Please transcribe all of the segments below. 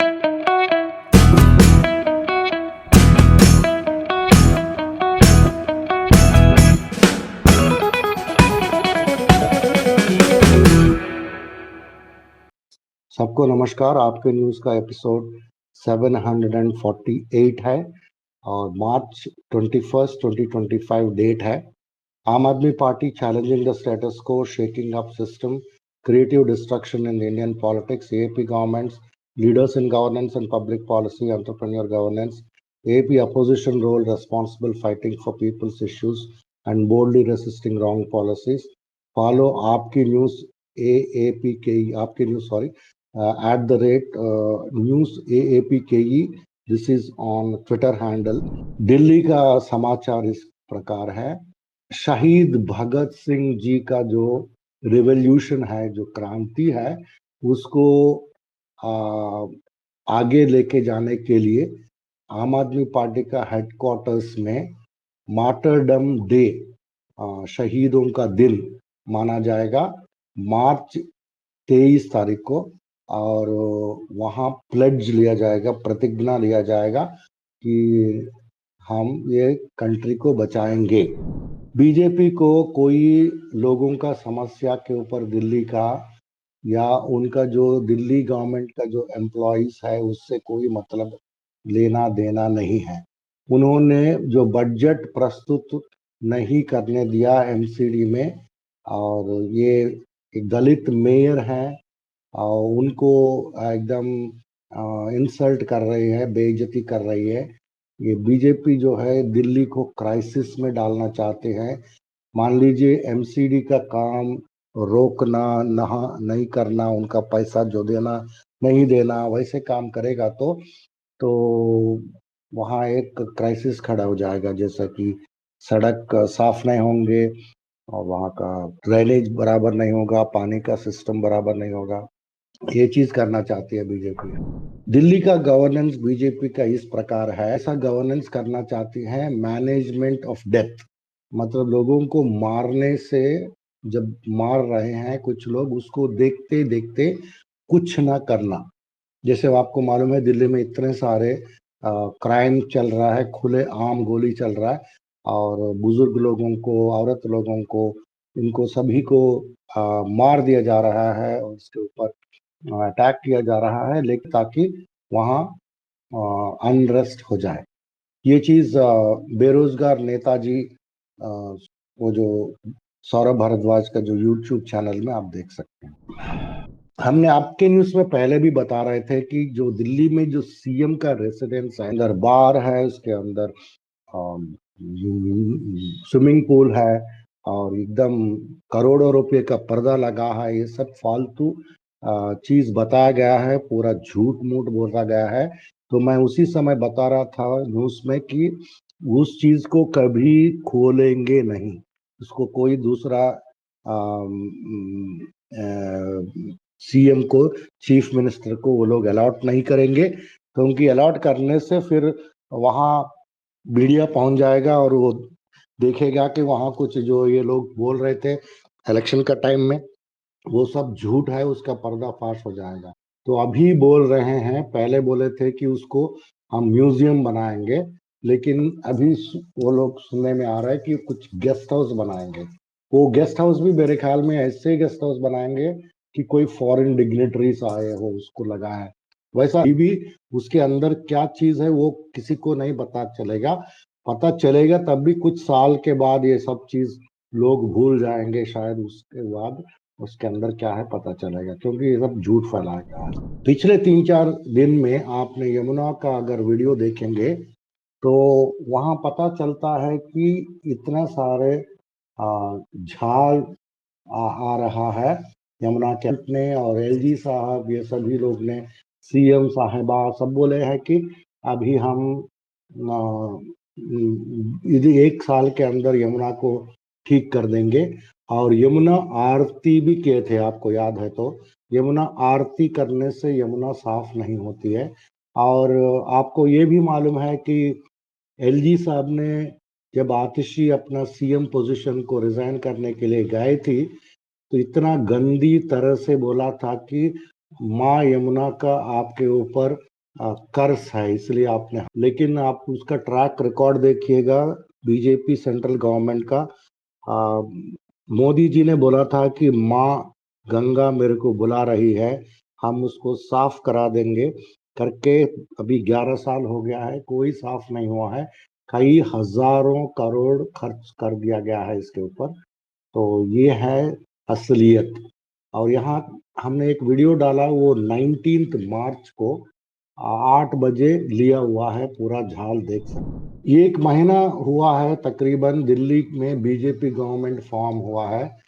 सबको नमस्कार। आपके न्यूज़ का एपिसोड 748 है और मार्च 21, 2025 डेट है। आम आदमी पार्टी चैलेंजिंग द स्टेटस को, shaking up system, creative destruction in the Indian politics, AP governments, leaders in governance and public policy, entrepreneur governance, AP opposition role, responsible fighting for people's issues and boldly resisting wrong policies. Follow आपकी news AAPKE, आपकी news sorry, @news AAPKE. This is on Twitter handle. Delhi का समाचार इस प्रकार है। शहीद भगत सिंह जी का जो रिवॉल्यूशन है, जो क्रांति है, उसको आगे लेके जाने के लिए आम आदमी पार्टी का हेडक्वार्टर्स में मार्टरडम डे, शहीदों का दिन माना जाएगा मार्च 23 तारीख को। और वहाँ प्लेड्ज लिया जाएगा, प्रतिज्ञा लिया जाएगा कि हम ये कंट्री को बचाएंगे। बीजेपी को कोई लोगों का समस्या के ऊपर दिल्ली का या उनका जो दिल्ली गवर्नमेंट का जो एम्प्लॉइज है उससे कोई मतलब लेना देना नहीं है। उन्होंने जो बजट प्रस्तुत नहीं करने दिया एमसीडी में, और ये एक दलित मेयर है और उनको एकदम इंसल्ट कर रही है, बेइज्जती कर रही है। ये बीजेपी जो है दिल्ली को क्राइसिस में डालना चाहते हैं। मान लीजिए एमसीडी का काम रोकना, नहीं करना, उनका पैसा जो देना नहीं देना, वैसे काम करेगा तो वहाँ एक क्राइसिस खड़ा हो जाएगा, जैसा कि सड़क साफ नहीं होंगे और वहाँ का ड्रेनेज बराबर नहीं होगा, पानी का सिस्टम बराबर नहीं होगा। ये चीज करना चाहती है बीजेपी। दिल्ली का गवर्नेंस बीजेपी का इस प्रकार है। ऐसा गवर्नेंस करना चाहती है मैनेजमेंट ऑफ डेथ, मतलब लोगों को मारने से, जब मार रहे हैं कुछ लोग, उसको देखते देखते कुछ ना करना। जैसे आपको मालूम है दिल्ली में इतने सारे क्राइम चल रहा है, खुले आम गोली चल रहा है और बुजुर्ग लोगों को, औरत लोगों को, इनको सभी को मार दिया जा रहा है और उसके ऊपर अटैक किया जा रहा है, लेकिन ताकि वहाँ अनरेस्ट हो जाए। ये चीज बेरोजगार नेताजी, वो जो सौरभ भारद्वाज का जो यूट्यूब चैनल में आप देख सकते हैं। हमने आपके न्यूज में पहले भी बता रहे थे कि जो दिल्ली में जो सीएम का रेसिडेंस है, अंदर बार है, उसके अंदर स्विमिंग पूल है और एकदम करोड़ों रुपए का पर्दा लगा है। ये सब फालतू चीज बताया गया है, पूरा झूठ मूठ बोला गया है। तो मैं उसी समय बता रहा था न्यूज में कि उस चीज को कभी खोलेंगे नहीं, उसको कोई दूसरा सीएम को, चीफ मिनिस्टर को वो लोग अलॉट नहीं करेंगे, क्योंकि अलॉट करने से फिर वहाँ मीडिया पहुंच जाएगा और वो देखेगा कि वहाँ कुछ जो ये लोग बोल रहे थे इलेक्शन का टाइम में, वो सब झूठ है, उसका पर्दाफाश हो जाएगा। तो अभी बोल रहे हैं, पहले बोले थे कि उसको हम म्यूजियम बनाएंगे, लेकिन अभी वो लोग सुनने में आ रहा है कि कुछ गेस्ट हाउस बनाएंगे। वो गेस्ट हाउस भी मेरे ख्याल में ऐसे गेस्ट हाउस बनाएंगे कि कोई फॉरेन डिग्नेटरीज आए हो उसको लगाए। वैसा भी उसके अंदर क्या चीज है वो किसी को नहीं पता चलेगा। पता चलेगा तब भी कुछ साल के बाद, ये सब चीज लोग भूल जाएंगे शायद, उसके बाद उसके अंदर क्या है पता चलेगा, क्योंकि ये सब झूठ फैलाया गया है। पिछले 3-4 दिन में आपने यमुना का अगर वीडियो देखेंगे तो वहां पता चलता है कि इतना सारे झाग आ रहा है यमुना के ने, और एलजी साहब, ये सभी लोग ने, सीएम साहिबा सब बोले हैं कि अभी हम 1 साल के अंदर यमुना को ठीक कर देंगे। और यमुना आरती भी किए थे, आपको याद है तो। यमुना आरती करने से यमुना साफ नहीं होती है। और आपको ये भी मालूम है कि एलजी साहब ने जब आतिशी अपना सीएम पोजीशन को रिजाइन करने के लिए गए थी, तो इतना गंदी तरह से बोला था कि माँ यमुना का आपके ऊपर कर्स है, इसलिए आपने, लेकिन आप उसका ट्रैक रिकॉर्ड देखिएगा बीजेपी सेंट्रल गवर्नमेंट का। आ, मोदी जी ने बोला था कि माँ गंगा मेरे को बुला रही है, हम उसको साफ करा देंगे करके। अभी 11 साल हो गया है, कोई साफ नहीं हुआ है। कई हजारों करोड़ खर्च कर दिया गया है इसके ऊपर। तो ये है असलियत। और यहाँ हमने एक वीडियो डाला, वो 19 मार्च को 8 बजे लिया हुआ है, पूरा झाल देख सकते। ये 1 महीना हुआ है तकरीबन, दिल्ली में बीजेपी गवर्नमेंट फॉर्म हुआ है।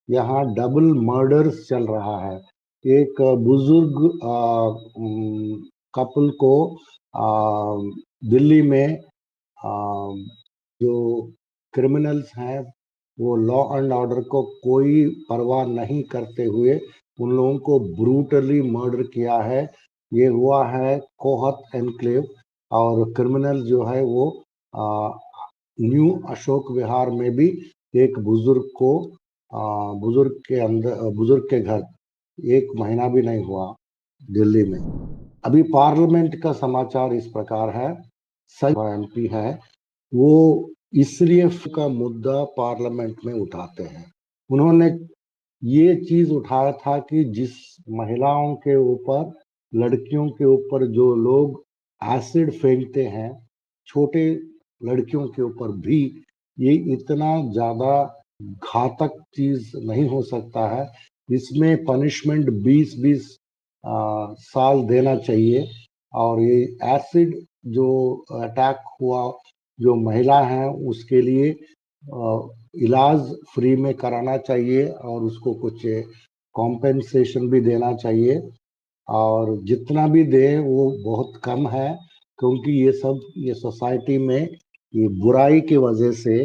यहाँ डबल मर्डर्स चल रहा है। एक बुजुर्ग कपल को दिल्ली में जो क्रिमिनल्स हैं, वो लॉ एंड ऑर्डर को कोई परवाह नहीं करते हुए उन लोगों को ब्रूटली मर्डर किया है। ये हुआ है कोहत एनक्लेव। और क्रिमिनल जो है वो न्यू अशोक विहार में भी एक बुजुर्ग को बुजुर्ग के घर 1 महीना भी नहीं हुआ दिल्ली में। अभी पार्लियामेंट का समाचार इस प्रकार है। एमपी है, वो इसलिए का मुद्दा पार्लियामेंट में उठाते हैं। उन्होंने ये चीज उठाया था कि जिस महिलाओं के ऊपर, लड़कियों के ऊपर जो लोग एसिड फेंकते हैं, छोटे लड़कियों के ऊपर भी, ये इतना ज्यादा घातक चीज नहीं हो सकता है। इसमें पनिशमेंट 20-20 साल देना चाहिए। और ये एसिड जो अटैक हुआ, जो महिला है, उसके लिए इलाज फ्री में कराना चाहिए और उसको कुछ कॉम्पेंसेशन भी देना चाहिए। और जितना भी दे वो बहुत कम है, क्योंकि ये सोसाइटी में ये बुराई की वजह से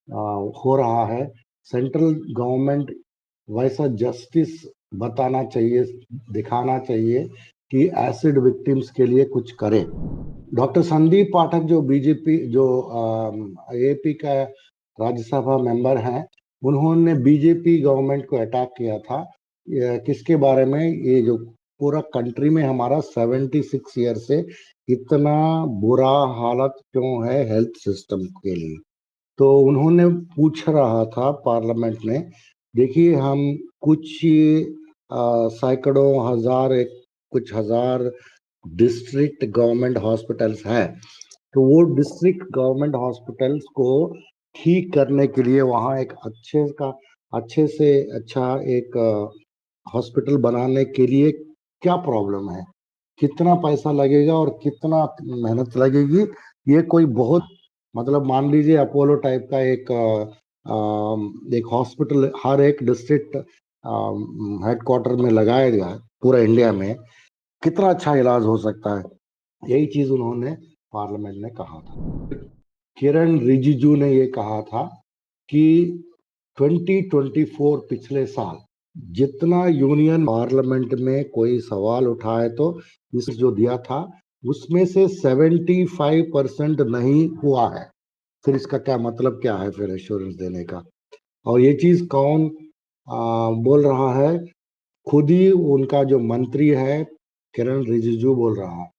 हो रहा है। सेंट्रल गवर्नमेंट वैसा जस्टिस बताना चाहिए, दिखाना चाहिए कि एसिड विक्टिम्स के लिए कुछ करे। डॉक्टर संदीप पाठक जो बीजेपी जो एपी का राज्यसभा मेंबर हैं, उन्होंने बीजेपी गवर्नमेंट को अटैक किया था। किसके बारे में? ये जो पूरा कंट्री में हमारा 76 ईयर से इतना बुरा हालत क्यों है हेल्थ सिस्टम के लिए। तो उन्होंने पूछ रहा था पार्लियामेंट में, देखिए हम कुछ सैकड़ों हजार, कुछ हजार डिस्ट्रिक्ट गवर्नमेंट हॉस्पिटल्स हैं, तो वो डिस्ट्रिक्ट गवर्नमेंट हॉस्पिटल्स को ठीक करने के लिए वहाँ एक अच्छे से अच्छा एक हॉस्पिटल बनाने के लिए क्या प्रॉब्लम है, कितना पैसा लगेगा और कितना मेहनत लगेगी। ये कोई बहुत, मतलब मान लीजिए अपोलो टाइप का एक हॉस्पिटल हर एक डिस्ट्रिक्ट हेडक्वार्टर में लगाया गया है पूरा इंडिया में, कितना अच्छा इलाज हो सकता है। यही चीज उन्होंने पार्लियामेंट में कहा था। किरण रिजिजू ने ये कहा था कि 2024 पिछले साल जितना यूनियन पार्लियामेंट में कोई सवाल उठाए तो इस जो दिया था उसमें से 75% नहीं हुआ है। फिर इसका क्या मतलब, क्या है फिर एश्योरेंस देने का? और ये चीज कौन बोल रहा है? खुद ही उनका जो मंत्री है किरण रिजिजू बोल रहा है।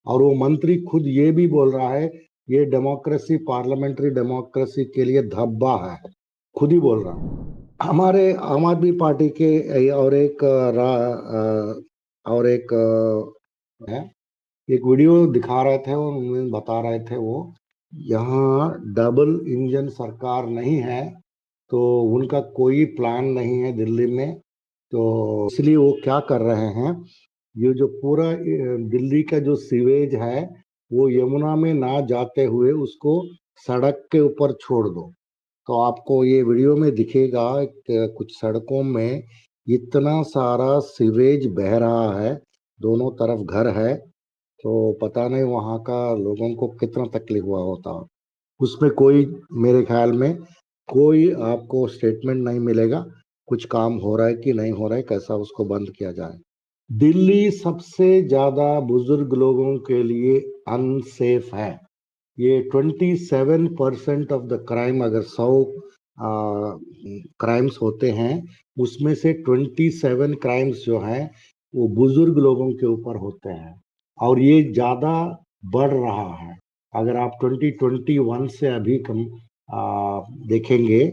और वो मंत्री खुद ये भी बोल रहा है ये डेमोक्रेसी, पार्लियामेंट्री डेमोक्रेसी के लिए धब्बा है, खुद ही बोल रहा है। हमारे आम आदमी पार्टी के और एक है, एक वीडियो दिखा रहे थे, उनमें बता रहे थे वो यहाँ डबल इंजन सरकार नहीं है, तो उनका कोई प्लान नहीं है दिल्ली में। तो इसलिए वो क्या कर रहे हैं, ये जो पूरा दिल्ली का जो सीवेज है वो यमुना में ना जाते हुए उसको सड़क के ऊपर छोड़ दो। तो आपको ये वीडियो में दिखेगा कि कुछ सड़कों में इतना सारा सीवेज बह रहा है, दोनों तरफ घर है। तो पता नहीं वहाँ का लोगों को कितना तकलीफ हुआ होता। उसमें कोई, मेरे ख्याल में कोई आपको स्टेटमेंट नहीं मिलेगा कुछ काम हो रहा है कि नहीं हो रहा है, कैसा उसको बंद किया जाए। दिल्ली सबसे ज्यादा बुजुर्ग लोगों के लिए अनसेफ है। ये 27% ऑफ द क्राइम, अगर 100 क्राइम्स होते हैं उसमें से 27 क्राइम्स जो हैं वो बुजुर्ग लोगों के ऊपर होते हैं। और ये ज्यादा बढ़ रहा है। अगर आप 2021 से अभी कम देखेंगे,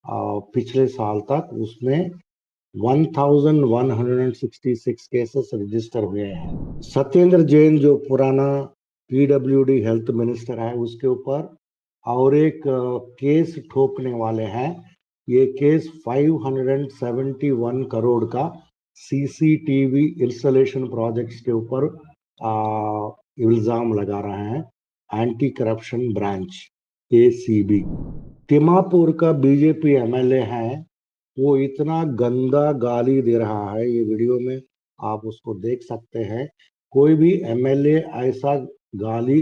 पिछले साल तक उसमें 1166 केसेस रजिस्टर हुए हैं। सत्येंद्र जैन जो पुराना पीडब्ल्यूडी हेल्थ मिनिस्टर है, उसके ऊपर और एक केस ठोकने वाले हैं। ये केस 571 करोड़ का सीसीटीवी इंस्टॉलेशन प्रोजेक्ट्स के ऊपर इल्जाम लगा रहे हैं anti corruption branch ACB. Timapur का बीजेपी एमएलए है, वो इतना गंदा गाली दे रहा है, ये वीडियो में आप उसको देख सकते हैं। कोई भी एमएलए ऐसा गाली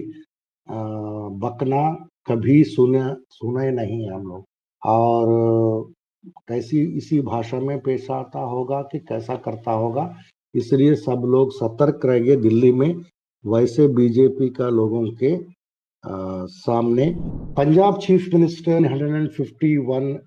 बकना कभी सुने नहीं हम लोग। और कैसी इसी भाषा में पेश आता होगा कि कैसा करता होगा, इसलिए सब लोग सतर्क रहेंगे दिल्ली में वैसे बीजेपी का लोगों के सामने। पंजाब चीफ मिनिस्टर ने 151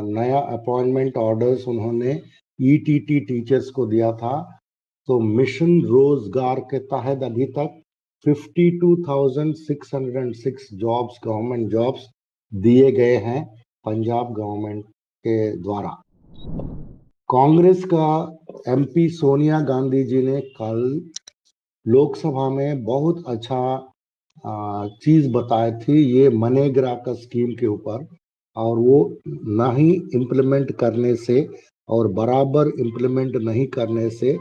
नया अपॉइंटमेंट ऑर्डर्स उन्होंने ईटीटी टीचर्स को दिया था। तो मिशन रोजगार के तहत अभी तक 52,606 जॉब्स, गवर्नमेंट जॉब्स दिए गए हैं पंजाब गवर्नमेंट के द्वारा। कांग्रेस का एमपी सोनिया गांधी जी ने कल लोकसभा में बहुत अच्छा चीज बताई थी, ये मनरेगा का स्कीम के ऊपर। और वो ना ही इम्प्लीमेंट करने से और बराबर इम्प्लीमेंट नहीं करने से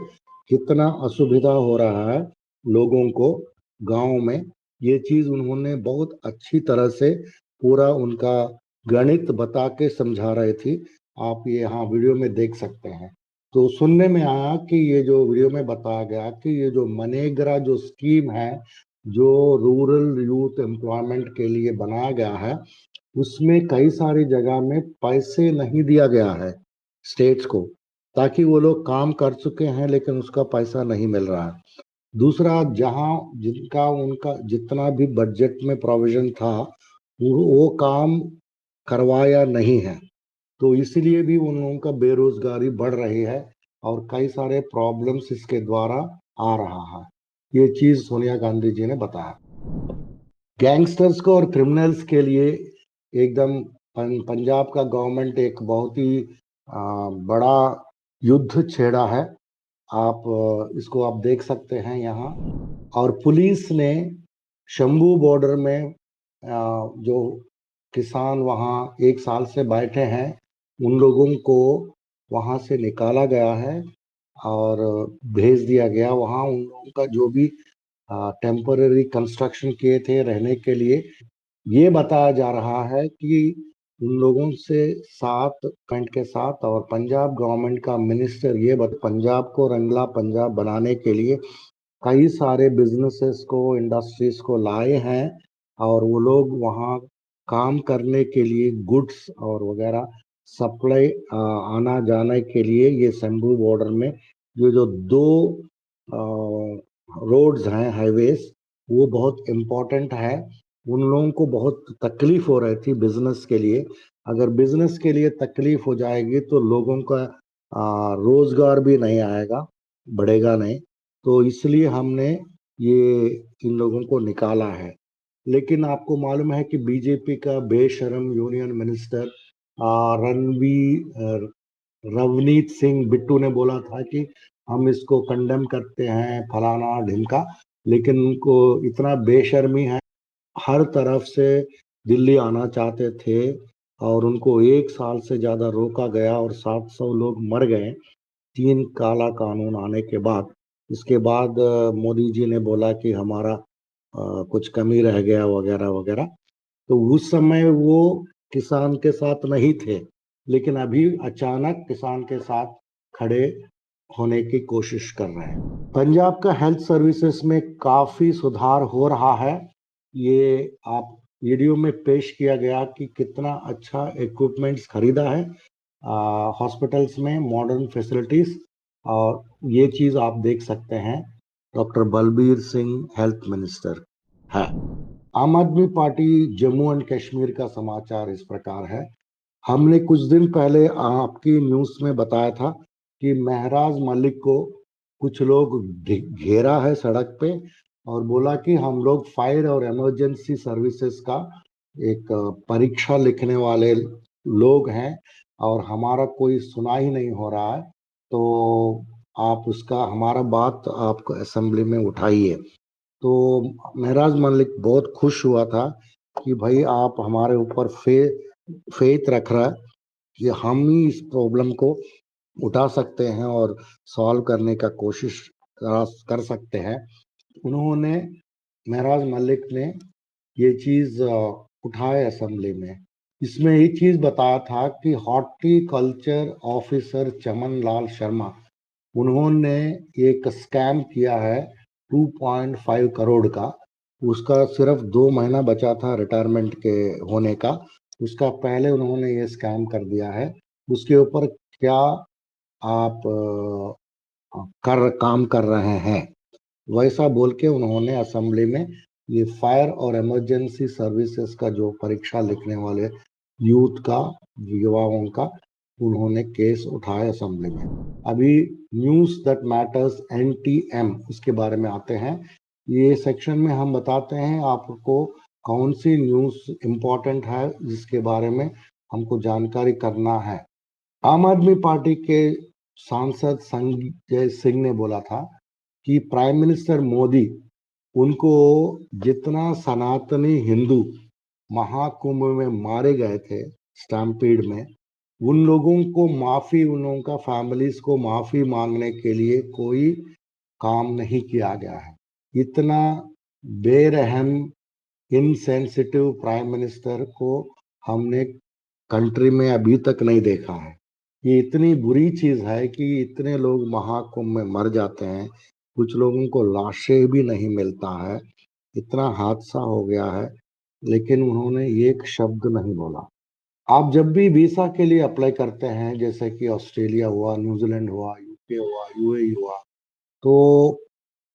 कितना असुविधा हो रहा है लोगों को गांव में, ये चीज उन्होंने बहुत अच्छी तरह से पूरा उनका गणित बता के समझा रहे थी। आप ये यहाँ वीडियो में देख सकते हैं। तो सुनने में आया कि ये जो वीडियो में बताया गया कि ये जो मनरेगा जो स्कीम है, जो रूरल यूथ एम्प्लॉयमेंट के लिए बनाया गया है, उसमें कई सारी जगह में पैसे नहीं दिया गया है स्टेट्स को, ताकि वो लोग काम कर चुके हैं लेकिन उसका पैसा नहीं मिल रहा है। दूसरा, जहां जिनका उनका जितना भी बजट में प्रोविजन था वो काम करवाया नहीं है, तो इसलिए भी उन लोगों का बेरोजगारी बढ़ रही है और कई सारे प्रॉब्लम्स इसके द्वारा आ रहा है। ये चीज सोनिया गांधी जी ने बताया। गैंगस्टर्स को और क्रिमिनल्स के लिए एकदम पंजाब का गवर्नमेंट एक बहुत ही बड़ा युद्ध छेड़ा है। आप इसको आप देख सकते हैं यहाँ। और पुलिस ने शंभू बॉर्डर में जो किसान वहाँ 1 साल से बैठे हैं, उन लोगों को वहाँ से निकाला गया है और भेज दिया गया वहाँ। उन लोगों का जो भी टेम्पररी कंस्ट्रक्शन किए थे रहने के लिए, ये बताया जा रहा है कि उन लोगों से 7 पॉइंट के साथ और पंजाब गवर्नमेंट का मिनिस्टर ये पंजाब को रंगला पंजाब बनाने के लिए कई सारे बिजनेसेस को, इंडस्ट्रीज को लाए हैं और वो लोग वहाँ काम करने के लिए गुड्स और वगैरह सप्लाई आना जाने के लिए ये शंभू बॉर्डर में ये जो 2 रोड्स हैं, हाईवेज, वो बहुत इम्पोर्टेंट है। उन लोगों को बहुत तकलीफ हो रही थी बिजनेस के लिए। अगर बिजनेस के लिए तकलीफ हो जाएगी तो लोगों का रोजगार भी नहीं आएगा, बढ़ेगा नहीं। तो इसलिए हमने ये इन लोगों को निकाला है। लेकिन आपको मालूम है कि बीजेपी का बेशरम यूनियन मिनिस्टर रवनीत सिंह बिट्टू ने बोला था कि हम इसको कंडेम करते हैं, फलाना ढिमका। लेकिन उनको इतना बेशर्मी है, हर तरफ से दिल्ली आना चाहते थे और उनको 1 साल से ज्यादा रोका गया और 700 लोग मर गए 3 काला कानून आने के बाद। इसके बाद मोदी जी ने बोला कि हमारा कुछ कमी रह गया वगैरह वगैरह। तो उस समय वो किसान के साथ नहीं थे, लेकिन अभी अचानक किसान के साथ खड़े होने की कोशिश कर रहे हैं। पंजाब का हेल्थ सर्विसेज में काफी सुधार हो रहा है। ये आप वीडियो में पेश किया गया कि कितना अच्छा इक्विपमेंट्स खरीदा है हॉस्पिटल्स में, मॉडर्न फैसिलिटीज। और ये चीज आप देख सकते हैं, doctor Balbir Singh health minister है। आम आदमी पार्टी जम्मू एंड कश्मीर का समाचार इस प्रकार है। हमने कुछ दिन पहले आपकी न्यूज में बताया था कि महराज मलिक को कुछ लोग घेरा है सड़क पे और बोला कि हम लोग फायर और इमरजेंसी सर्विसेज का एक परीक्षा लिखने वाले लोग हैं और हमारा कोई सुना ही नहीं हो रहा है, तो आप उसका हमारा बात आप असेंबली में उठाइए। तो महराज मलिक बहुत खुश हुआ था कि भाई आप हमारे ऊपर फेथ रख रहा है कि हम ही इस प्रॉब्लम को उठा सकते हैं और सॉल्व करने का कोशिश कर सकते हैं। उन्होंने महराज मलिक ने ये चीज उठाए असेंबली में। इसमें एक चीज बताया था कि हॉर्टिकल्चर ऑफिसर चमन लाल शर्मा, उन्होंने एक स्कैम किया है 2.5 करोड़ का। उसका सिर्फ 2 महीना बचा था रिटायरमेंट के होने का, उसका पहले उन्होंने ये स्कैम कर दिया है। उसके ऊपर क्या आप काम कर रहे हैं, वैसा बोल के उन्होंने असेंबली में ये फायर और इमरजेंसी सर्विसेज का जो परीक्षा लिखने वाले यूथ का, युवाओं का, उन्होंने केस उठाया असेंबली में। अभी न्यूज दैट मैटर्स NTM, उसके बारे में आते हैं। ये सेक्शन में हम बताते हैं आपको कौन सी न्यूज इम्पोर्टेंट है जिसके बारे में हमको जानकारी करना है। आम आदमी पार्टी के सांसद संजय सिंह ने बोला था कि प्राइम मिनिस्टर मोदी उनको जितना सनातनी हिंदू महाकुंभ में मारे गए थे स्टैम्पीड में, उन लोगों को माफी, उन लोगों का फैमिलीज को माफी मांगने के लिए कोई काम नहीं किया गया है। इतना बेरहम इनसेंसिटिव प्राइम मिनिस्टर को हमने कंट्री में अभी तक नहीं देखा है। ये इतनी बुरी चीज है कि इतने लोग महाकुंभ में मर जाते हैं, कुछ लोगों को लाशें भी नहीं मिलता है, इतना हादसा हो गया है, लेकिन उन्होंने एक शब्द नहीं बोला। आप जब भी वीसा के लिए अप्लाई करते हैं, जैसे कि ऑस्ट्रेलिया हुआ, न्यूजीलैंड हुआ, UK हुआ, UAE हुआ, तो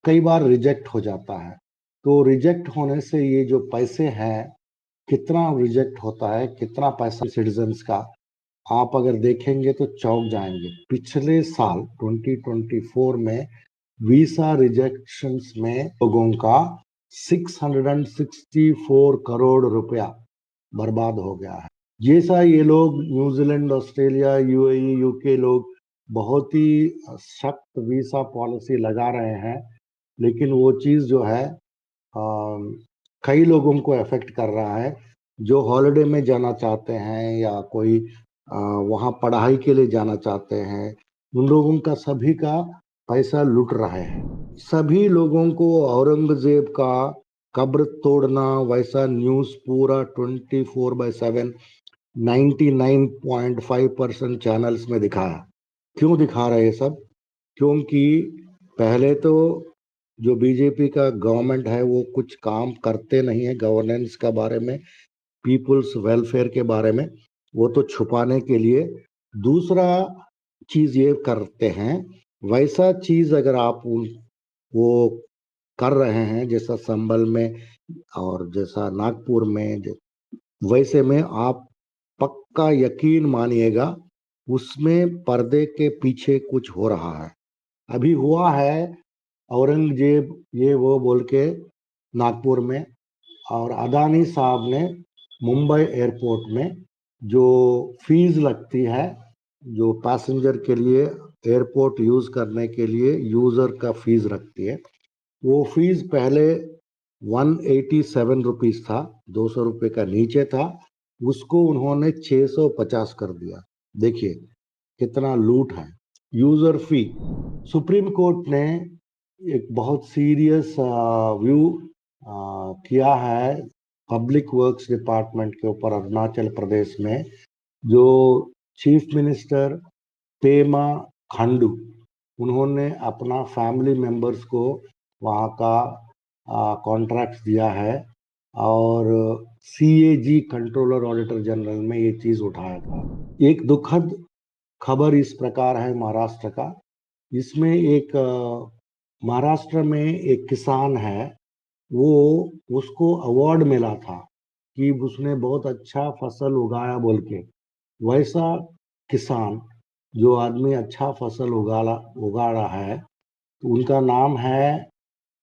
कई बार रिजेक्ट हो जाता है। तो रिजेक्ट होने से ये जो पैसे हैं, कितना रिजेक्ट होता है, कितना पैसा सिटीजन्स का, आप अगर देखेंगे तो चौंक जाएंगे। पिछले साल 2024 में वीसा रिजेक्शंस में लोगों का 664 करोड़ रुपया बर्बाद हो गया है। जैसा ये लोग न्यूजीलैंड, ऑस्ट्रेलिया, UAE, UK लोग बहुत ही सख्त वीसा पॉलिसी लगा रहे हैं, लेकिन वो चीज जो है कई लोगों को अफेक्ट कर रहा है। जो हॉलिडे में जाना चाहते हैं या कोई वहाँ पढ़ाई के लिए जाना चाहते हैं, उन लोगों का सभी का पैसा लूट रहे हैं। सभी लोगों को औरंगजेब का कब्र तोड़ना वैसा न्यूज पूरा 24/7 99.5% चैनल्स में दिखाया। क्यों दिखा रहे हैं सब? क्योंकि पहले तो जो बीजेपी का गवर्नमेंट है वो कुछ काम करते नहीं है गवर्नेंस का बारे में, पीपुल्स वेलफेयर के बारे में, वो तो छुपाने के लिए दूसरा चीज ये करते हैं। वैसा चीज अगर आप वो कर रहे हैं जैसा संभल में और जैसा नागपुर में, वैसे में आप पक्का यकीन मानिएगा उसमें पर्दे के पीछे कुछ हो रहा है। अभी हुआ है औरंगजेब ये वो बोल के नागपुर में, और अदानी साहब ने मुंबई एयरपोर्ट में जो फीस लगती है, जो पैसेंजर के लिए एयरपोर्ट यूज करने के लिए यूजर का फीस रखती है, वो फीस पहले 187 रुपीज था, 200 रुपये का नीचे था, उसको उन्होंने 650 कर दिया। देखिए कितना लूट है। यूजर फी, सुप्रीम कोर्ट ने एक बहुत सीरियस व्यू किया है पब्लिक वर्क्स डिपार्टमेंट के ऊपर अरुणाचल प्रदेश में। जो चीफ मिनिस्टर पेमा खांडू, उन्होंने अपना फैमिली मेंबर्स को वहाँ का कॉन्ट्रैक्ट दिया है, और CAG कंट्रोलर ऑडिटर जनरल में ये चीज उठाया था। एक दुखद खबर इस प्रकार है महाराष्ट्र का। इसमें एक महाराष्ट्र में एक किसान है, वो उसको अवार्ड मिला था कि उसने बहुत अच्छा फसल उगाया बोल के। वैसा किसान जो आदमी अच्छा फसल उगा रहा है, तो उनका नाम है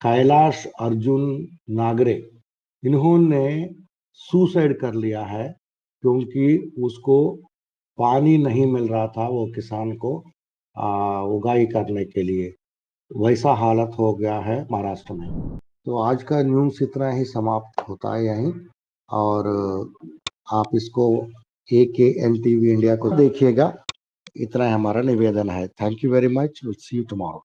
कैलाश अर्जुन नागरे। इन्होंने सुसाइड कर लिया है क्योंकि उसको पानी नहीं मिल रहा था वो किसान को उगाई करने के लिए। वैसा हालत हो गया है महाराष्ट्र में। तो आज का न्यूज़ इतना ही समाप्त होता है यहीं। और आप इसको AKN TV इंडिया को देखिएगा, इतना ही हमारा निवेदन है। Thank you very much, will see you tomorrow.